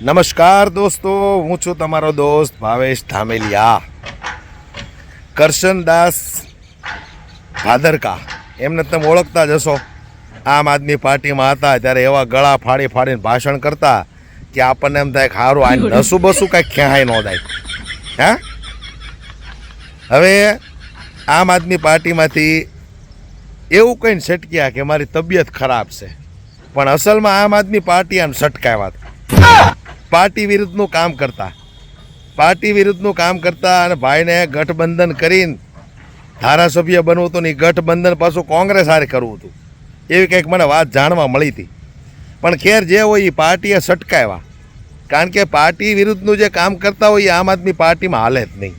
નમસ્કાર દોસ્તો, હું છું તમારો દોસ્ત ભાવેશ ધામેલિયા. કરશનદાસ ભાદરકા એમને તમે ઓળખતા જ હશો. આમ આદમી પાર્ટીમાં હતા ત્યારે એવા ગળા ફાડી ફાડીને ભાષણ કરતા કે આપણને એમ થાય કે સારું આ નસું બસું કાંઈક ક્યાંય ન થાય. હા, હવે આમ આદમી પાર્ટીમાંથી એવું કહીને સટક્યા કે મારી તબિયત ખરાબ છે, પણ અસલમાં આમ આદમી પાર્ટી આમ સટકાવ્યા હતા. પાર્ટી વિરુદ્ધનું કામ કરતા અને ભાઈને ગઠબંધન કરીને ધારાસભ્ય બનવું હતું ને ગઠબંધન પાછું કોંગ્રેસ હારે કરવું હતું, એવી કંઈક મને વાત જાણવા મળી હતી. પણ ખેર જે હોય એ પાર્ટીએ સટકાવ્યા, કારણ કે પાર્ટી વિરુદ્ધનું જે કામ કરતા હોય એ આમ આદમી પાર્ટીમાં હાલે જ નહીં.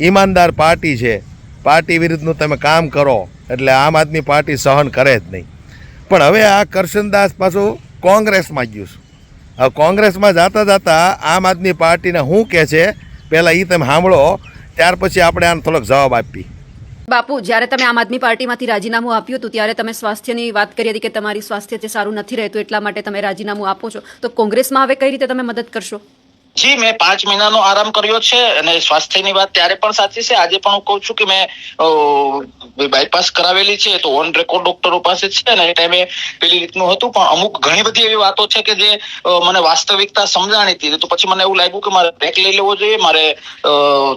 ઈમાનદાર પાર્ટી છે, પાર્ટી વિરુદ્ધનું તમે કામ કરો એટલે આમ આદમી પાર્ટી સહન કરે જ નહીં. પણ હવે આ કરશનદાસ પાછું કોંગ્રેસમાં ગયું છે. હવે કોંગ્રેસમાં જતા આમ આદમી પાર્ટીને શું કહે છે પહેલાં એ તમે સાંભળો, ત્યાર પછી આપણે આને થોડોક જવાબ આપીએ. બાપુ, જ્યારે તમે આમ આદમી પાર્ટીમાંથી રાજીનામું આપ્યું હતું ત્યારે તમે સ્વાસ્થ્યની વાત કરી હતી કે તમારી સ્વાસ્થ્ય તે સારું નથી રહેતું, એટલા માટે તમે રાજીનામું આપો છો. તો કોંગ્રેસમાં હવે કઈ રીતે તમે મદદ કરશો? જી, મેં 5 મહિનાનો આરામ કર્યો છે અને સ્વાસ્થ્યની વાત ત્યારે પણ સાચી છે. આજે પણ હું કહું છું કે મેં બાયપાસ કરાવેલી છે, તો ઓન રેકોર્ડ ડોક્ટરો પાસે છે અને એ ટાઈમે પેલી રીતનું હતું. પણ અમુક ઘણી બધી એવી વાતો છે કે જે મને વાસ્તવિકતા સમજાણી હતી. તો પછી મને એવું લાગ્યું કે મારે બ્રેક લઈ લેવો જોઈએ, મારે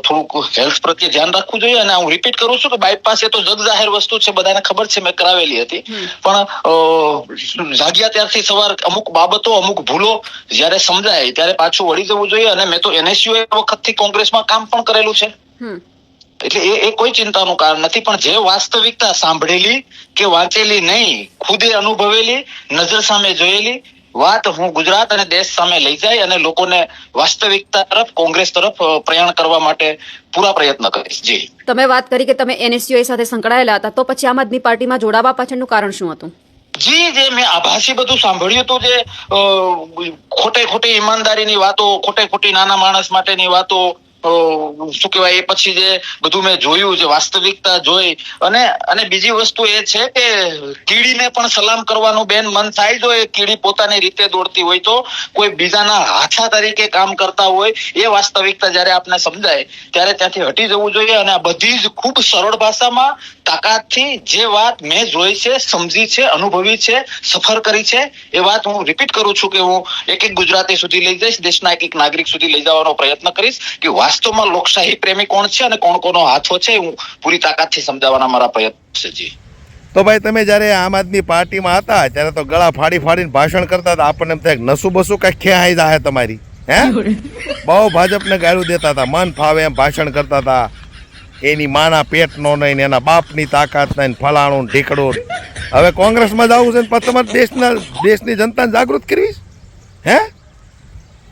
થોડુંક હેલ્થ પ્રત્યે ધ્યાન રાખવું જોઈએ. અને હું રિપીટ કરું છું કે બાયપાસ એ તો જગ જાહેર વસ્તુ છે, બધાને ખબર છે, મેં કરાવેલી હતી. પણ જાગ્યા ત્યારથી સવાર અમુક બાબતો, અમુક ભૂલો જ્યારે સમજાય ત્યારે પાછું વળી જવું જોઈએ. અને મેં તો એનએસયુ વખતથી કોંગ્રેસમાં કામ પણ કરેલું છે, એટલે એ કોઈ ચિંતાનું કારણ નથી. પણ જે વાસ્તવિકતા સાંભળેલી કે વાંચેલી નહીં, ખુદે અનુભવેલી, નજર સામે જોયેલી વાત હું ગુજરાત અને દેશ સામે લઈ જાય અને લોકોને વાસ્તવિકતા તરફ, કોંગ્રેસ તરફ પ્રયાણ કરવા માટે પૂરા પ્રયત્ન કરીશ. જી, તમે વાત કરી કે તમે એનએસયુઆઈ સાથે સંકળાયેલા હતા, તો પછી આમ આદમી પાર્ટીમાં જોડાવા પાછળનું કારણ શું હતું? જી, જે મેં આભાસી બધું સાંભળ્યું હતું, જે ખોટી ઈમાનદારીની વાતો, ખોટી નાના માણસ માટેની વાતો, શું કહેવાય, એ પછી જે બધું મેં જોયું, જે વાસ્તવિકતા જોઈ. અને બીજી વસ્તુ એ છે કે કીડીને પણ સલામ કરવાનું બેન મન થાય. જો એ કીડી પોતાની રીતે દોડતી હોય તો કોઈ બીજાના હાથા તરીકે કામ કરતા હોય, એ વાસ્તવિકતા જ્યારે આપને સમજાય ત્યારે ત્યાંથી હટી જવું જોઈએ. અને આ બધી જ ખૂબ સરળ ભાષામાં તાકાતથી જે વાત મેં જોઈ છે, સમજી છે, અનુભવી છે, સફર કરી છે, એ વાત હું રિપીટ કરું છું કે હું એક ગુજરાતી સુધી લઈ જઈશ, દેશના એક નાગરિક સુધી લઈ જવાનો પ્રયત્ન કરીશ કે વાસ્તવમાં લોકશાહી પ્રેમી કોણ છે અને કોણ કોનો હાથો છે, હું પૂરી તાકાતથી સમજાવવાના મારા પ્રયત્ન છે. જી, તો ભાઈ તમે જ્યારે આમ આદમી પાર્ટીમાં હતા ત્યારે તો ગળા ફાડી ફાડીને ભાષણ કરતા હતા, આપણને એમ થાય નસું બસું કાંઈક ખેહાઈ જાય તમારી. બહુ ભાજપને ગાળું દેતા હતા, મન ફાવે એમ ભાષણ કરતા હતા. એની માના પેટ નો નહીં, એના બાપની તાકાત નહીં, ફલાણું ઢીકડું. હવે કોંગ્રેસમાં જવું છે ને તમારે દેશની જનતાને જાગૃત કરવીશ.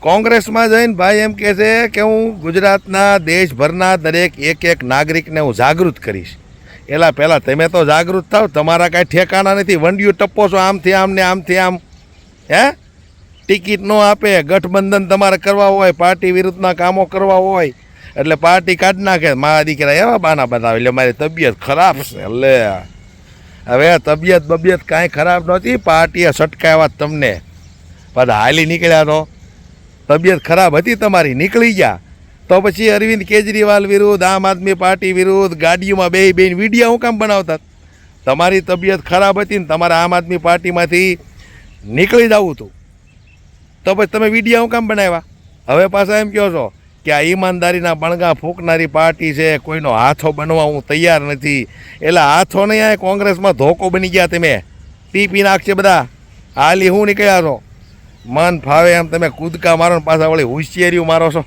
કોંગ્રેસમાં જઈને ભાઈ એમ કહે છે કે હું ગુજરાતના, દેશભરના દરેક એક નાગરિકને હું જાગૃત કરીશ. એલા પહેલાં તમે તો જાગૃત થાવ, તમારા કાંઈ ઠેકાણા નથી. વંડિયું ટપ્પો છો આમથી આમ ને આમથી આમ. ટિકિટ ન આપે, ગઠબંધન તમારે કરવા હોય, પાર્ટી વિરુદ્ધના કામો કરવા હોય એટલે પાર્ટી કાઢી નાખે. મારા દીકરા એવા બાના બનાવે એટલે મારી તબિયત ખરાબ છે. એટલે હવે તબિયત કાંઈ ખરાબ નહોતી, પાર્ટીએ સટકાવ્યા તમને. પાછા હાલી નીકળ્યા તો તબિયત ખરાબ હતી તમારી, નીકળી ગયા તો પછી અરવિંદ કેજરીવાલ વિરુદ્ધ, આમ આદમી પાર્ટી વિરુદ્ધ ગાડીઓમાં બેન વિડીયો હું કામ બનાવતા? તમારી તબિયત ખરાબ હતી ને તમારે આમ આદમી પાર્ટીમાંથી નીકળી જવું હતું તો પછી તમે વિડીયો હું કામ બનાવ્યા? હવે પાછા એમ કહો છો કે આ ઈમાનદારીના બણગા ફૂંકનારી પાર્ટી છે, કોઈનો હાથો બનવા હું તૈયાર નથી. એટલે હાથો નહીં, આ કોંગ્રેસમાં ધોકો બની ગયા. તમે ટીપી નાખશે બધા. હાલી હું નીકળ્યા છો, મન ફાવે એમ તમે કૂદકા મારો ને પાછા વળી હોશિયારીઓ મારો છો.